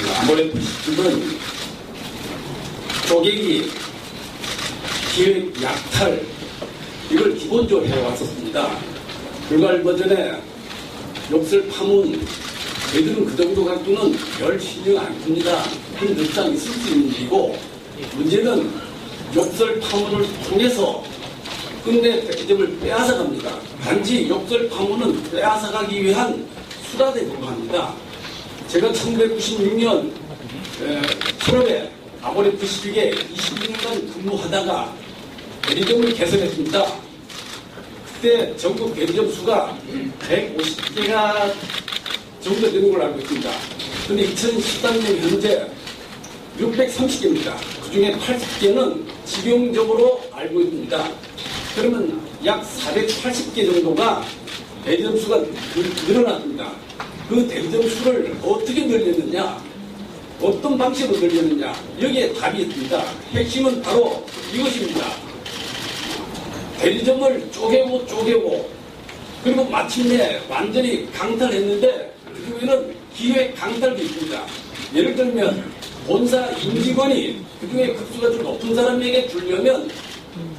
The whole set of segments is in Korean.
아모레 PC집은 쪼개기, 기획, 약탈 이걸 기본적으로 해왔었습니다. 불과 얼마 전에 욕설 파문, 저희들은 그 정도 갖고는 별 신경 안 큽니다. 큰 득상이 있을 수 있는 일이고, 문제는 욕설 파문을 통해서 끝내 대점을 빼앗아갑니다. 단지 욕설 파문은 빼앗아가기 위한 수단에 불과합니다. 제가 1996년 7월에 아모레 PC빅에 26년간 근무하다가 대리점을 개설했습니다. 그때 전국 대리점 수가 150개가 정도 되는 걸로 알고 있습니다. 그런데 2013년 현재 630개입니다. 그 중에 80개는 직영적으로 알고 있습니다. 그러면 약 480개 정도가 대리점 수가 늘어났습니다. 그 대리점 수를 어떻게 늘렸느냐, 어떤 방식으로 늘렸느냐, 여기에 답이 있습니다. 핵심은 바로 이것입니다. 대리점을 쪼개고 그리고 마침내 완전히 강탈했는데 그 중에는 기획 강탈도 있습니다. 예를 들면 본사 임직원이 그 중에 급수가 좀 높은 사람에게 주려면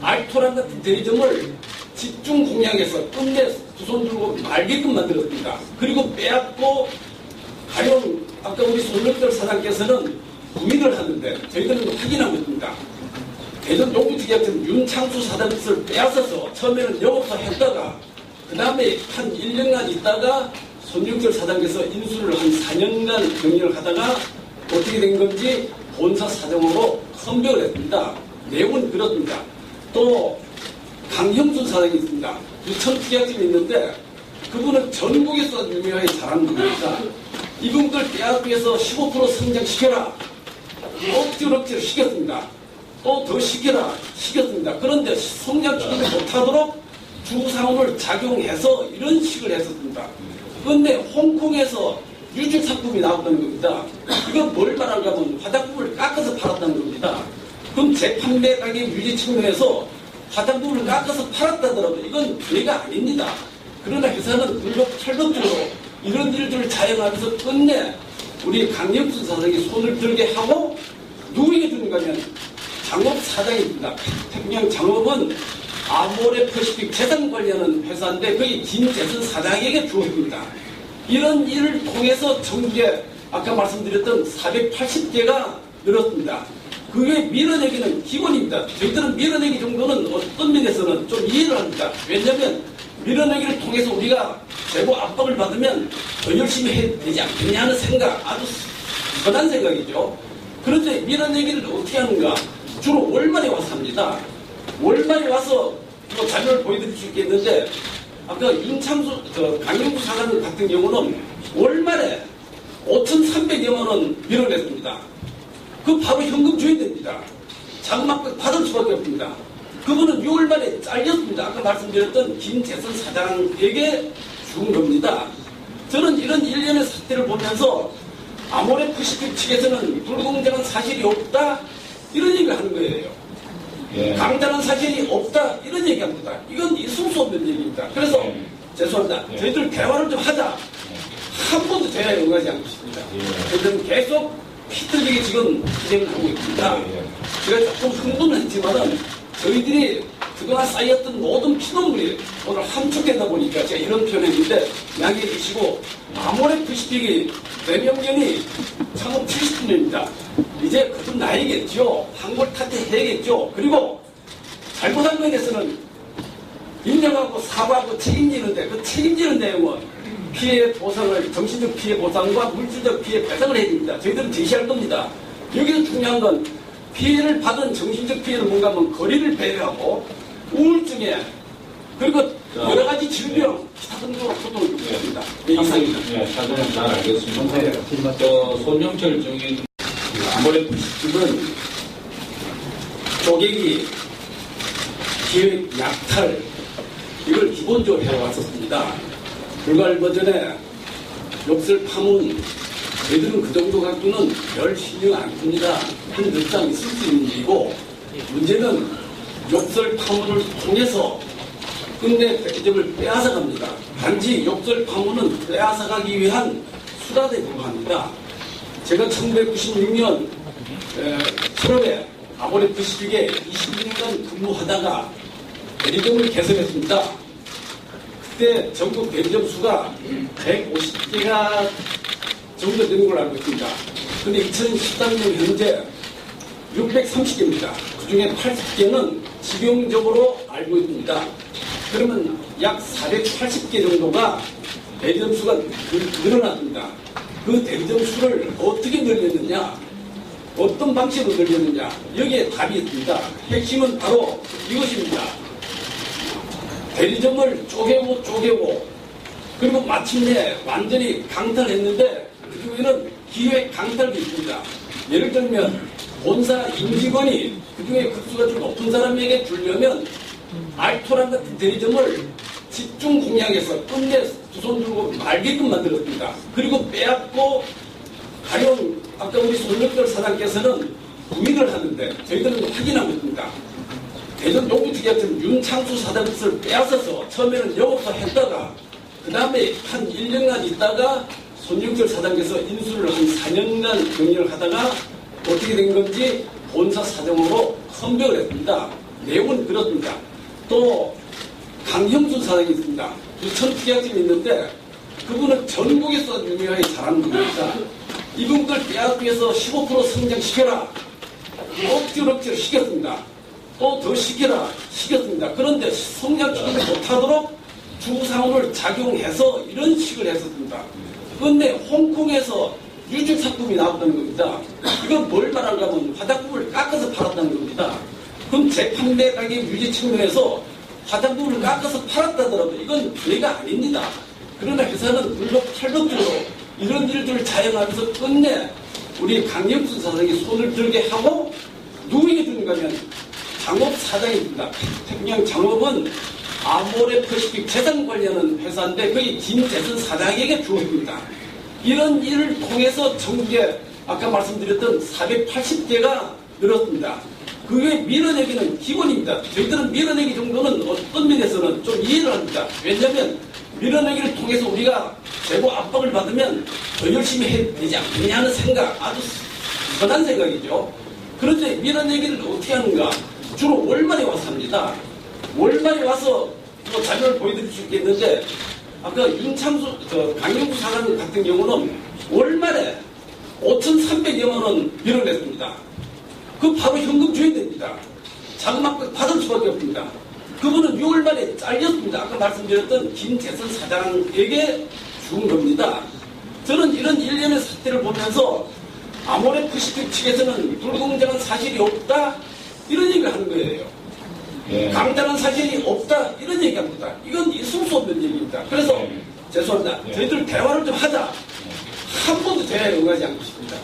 알토란 같은 대리점을 집중 공략해서 끝내 두 손 들고 말게끔 만들었습니다. 그리고 빼앗고 가령 아까 우리 손석절 사장께서는 부인을 하는데 저희들은 확인하고 있습니다. 대전 농구지기업처럼 윤창수 사장 것을 빼앗아서 처음에는 영업사 했다가 그 다음에 한 1년간 있다가 손영철 사장께서 인수를 한 4년간 경영을 하다가 어떻게 된 건지 본사 사정으로 선별을 했습니다. 내용은 그렇습니다. 또 강형순 사장이 있습니다. 유천투자점이 있는데 그분은 전국에서 아주 유명하게 잘하는 분입니다. 이분들 빼앗기 위해서 15% 성장시켜라. 억지로 시켰습니다. 또 더 시켰습니다. 그런데 성장시키지 못하도록 주상훈을 작용해서 이런 식을 했었습니다. 그런데 홍콩에서 유직 상품이 나왔다는 겁니다. 이건 뭘 말하는가 하면 화장품을 깎아서 팔았다는 겁니다. 그럼 재판매 가격 유지 측면에서 화장품을 깎아서 팔았다더라도 이건 죄가 아닙니다. 그러나 회사는 철법적으로 이런 일들을 자행하면서 끝내 우리 강영순 사장이 손을 들게 하고 누구에게 주는가 하면 장업 사장입니다. 태평양 장업은 아모레 퍼시픽 재산 관리하는 회사인데 거기 김재선 사장에게 주어집니다. 이런 일을 통해서 전국에 아까 말씀드렸던 480개가 늘었습니다. 그게 밀어내기는 기본입니다. 저희들은 밀어내기 정도는 어떤 면에서는 좀 이해를 합니다. 왜냐하면 밀어내기를 통해서 우리가 재고 압박을 받으면 더 열심히 해야 되지 않겠냐 하는 생각, 아주 선한 생각이죠. 그런데 밀어내기를 어떻게 하는가? 주로 월말에 와서 합니다. 월말에 와서 또 자료를 보여드릴 수 있겠는데 아까 윤창수, 강영구 사장 같은 경우는 월말에 5,300여만 원 밀어냈습니다. 그 바로 현금 줘야 됩니다. 장막 받을 수밖에 없습니다. 그분은 6월 말에 잘렸습니다. 아까 말씀드렸던 김재선 사장에게 준 겁니다. 저는 이런 일련의 사태를 보면서 아모레 퍼시픽 측에서는 불공정한 사실이 없다 이런 얘기를 하는 거예요. 예. 강단한 사실이 없다 이런 얘기합니다. 이건 있을 수 없는 얘기입니다. 그래서 죄송합니다. 저희들 대화를 좀 하자. 한 번도 대화에 응하지 않고 있습니다. 저희들은 계속 피터지게 지금 진행을 하고 있습니다. 제가 조금 흥분은 했지만은 저희들이 그동안 쌓였던 모든 피눈물이 오늘 함축되다 보니까 제가 이런 표현했는데 양해해 주시고 아모레 퍼시픽이 대명년이 1970년입니다. 이제 그좀 나이겠죠. 한골 탓해야겠죠. 그리고 잘못한 거에 대해서는 인정하고 사과하고 책임지는데 그 책임지는 내용은 피해 보상을, 정신적 피해 보상과 물질적 피해 배상을 해야 됩니다. 저희들은 제시할 겁니다. 여기서 중요한 건 피해를 받은 정신적 피해는 뭔가 하면 거리를 배회하고 우울증에 그리고 여러 가지 질병, 기타 등등으로 고통을 겪고 있습니다. 네, 이상입니다. 네, 사전은 잘 알겠습니다. 손영철 증인 아모레 PC집은 쪼개기, 기획, 약탈 이걸 기본적으로 해왔었습니다. 불과 얼마 전에 욕설 파문 저희들은 그 정도 갖고는 별 신경 안 큽니다. 한 늑상 있을 수 있는 일이고 문제는 욕설 파문을 통해서 끝내 대점을 빼앗아갑니다. 단지 욕설 파문은 빼앗아가기 위한 수단에 불과합니다. 제가 1996년 7월에 아모레퍼시픽에 22년간 근무하다가 대리점을 개설했습니다. 그때 전국 대리점 수가 150개가 정도 되는 걸로 알고 있습니다. 근데 2013년 현재 630개입니다. 그 중에 80개는 직영적으로 알고 있습니다. 그러면 약 480개 정도가 대리점 수가 늘어났습니다. 그 대리점 수를 어떻게 늘렸느냐, 어떤 방식으로 늘렸느냐, 여기에 답이 있습니다. 핵심은 바로 이것입니다. 대리점을 쪼개고 그리고 마침내 완전히 강탈했는데 그 중에는 기획 강탈도 있습니다. 예를 들면 본사 임직원이 그중에 급수가 좀 높은 사람에게 주려면 알토란 같은 대리점을 집중 공략해서 끝내 두 손 들고 말게끔 만들었습니다. 그리고 빼앗고 가령 아까 우리 손력별 사장께서는 부인을 하는데 저희들은 확인하고 있습니다. 대전 농구지게처럼 윤창수 사장 것을 빼앗아서 처음에는 영업소 했다가 그 다음에 한 1년간 있다가 손영철 사장께서 인수를 한 4년간 경영을 하다가 어떻게 된 건지 본사 사정으로 선별을 했습니다. 내용은 그렇습니다. 또 강형준 사장이 있습니다. 부천 투자팀이 있는데 그분은 전국에서 유명하게 잘하는 분입니다. 이분 걸 빼앗기 위해서 15% 성장시켜라. 억지로 시켰습니다. 또 더 시켰습니다. 그런데 성장 충분히 못하도록 주상호를 작용해서 이런 식을 했었습니다. 그런데 홍콩에서 유증 상품이 나왔다는 겁니다. 이건 뭘 말하는가 하면 화장품을 깎아서 팔았다는 겁니다. 그럼 재판매 가격 유지 측면에서 화장품을 깎아서 팔았다더라도 이건 죄가 아닙니다. 그러나 회사는 불법탈법적으로 이런 일들을 자행하면서 끝내 우리 강영순 사장이 손을 들게 하고 누구에게 주는가 하면 장업사장입니다. 태평양 장업은 아모레퍼시픽 재산 관리하는 회사인데 거의 김재선 사장에게 주어집니다. 이런 일을 통해서 전국에 아까 말씀드렸던 480개가 늘었습니다. 그게 밀어내기는 기본입니다. 저희들은 밀어내기 정도는 어떤 면에서는 좀 이해를 합니다. 왜냐하면 밀어내기를 통해서 우리가 재고 압박을 받으면 더 열심히 해야 되지 않느냐 하는 생각, 아주 선한 생각이죠. 그런데 밀어내기를 어떻게 하는가? 주로 월말에 와서 합니다. 월말에 와서 뭐 자료를 보여드릴 수 있겠는데 아까 윤창수, 강영구 사장 같은 경우는 월말에 5,300여만 원 밀어냈습니다. 그 바로 현금 줘야 됩니다. 자금 압박 받을 수밖에 없습니다. 그분은 6월 말에 잘렸습니다. 아까 말씀드렸던 김재선 사장에게 준 겁니다. 저는 이런 일련의 사태를 보면서 아모레퍼시픽 측에서는 불공정한 사실이 없다 이런 얘기를 하는 거예요. 예. 강탈한 사실이 없다 이런 얘기합니다. 이건 있을 수 없는 얘기입니다. 그래서 죄송합니다. 저희들 대화를 좀 하자. 한 번도 대화에 응하지 않고 있습니다.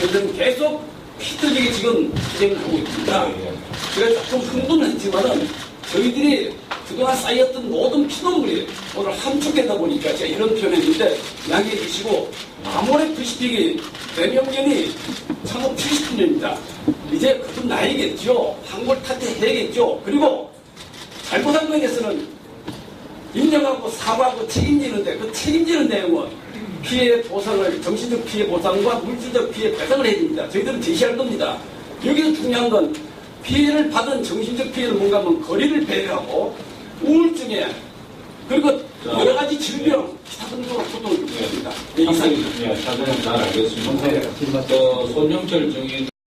저희들은 계속 피터지게 지금 진행을 하고 있습니다. 그래서 조금 흥분했지만은 저희들이 그동안 쌓였던 모든 피눈물이 오늘 함축되다 보니까 제가 이런 표현했는데 양해해 주시고 아모레퍼시픽이 대명년이 1970년입니다. 이제 그분 나이겠죠. 한골 탓해야겠죠. 그리고 잘못한 거에 대해서는 인정하고 사과하고 책임지는데 그 책임지는 내용은 피해 보상을 정신적 피해 보상과 물질적 피해 배상을 해야 됩니다. 저희들은 제시할 겁니다. 여기서 중요한 건 피해를 받은 정신적 피해를 뭔가 하면 거리를 배려하고 우울증에 그리고 여러 가지 질병 기타 등등으로 고통을 주고 있습니다. 사장님 잘 알겠습니다. 손영철 증인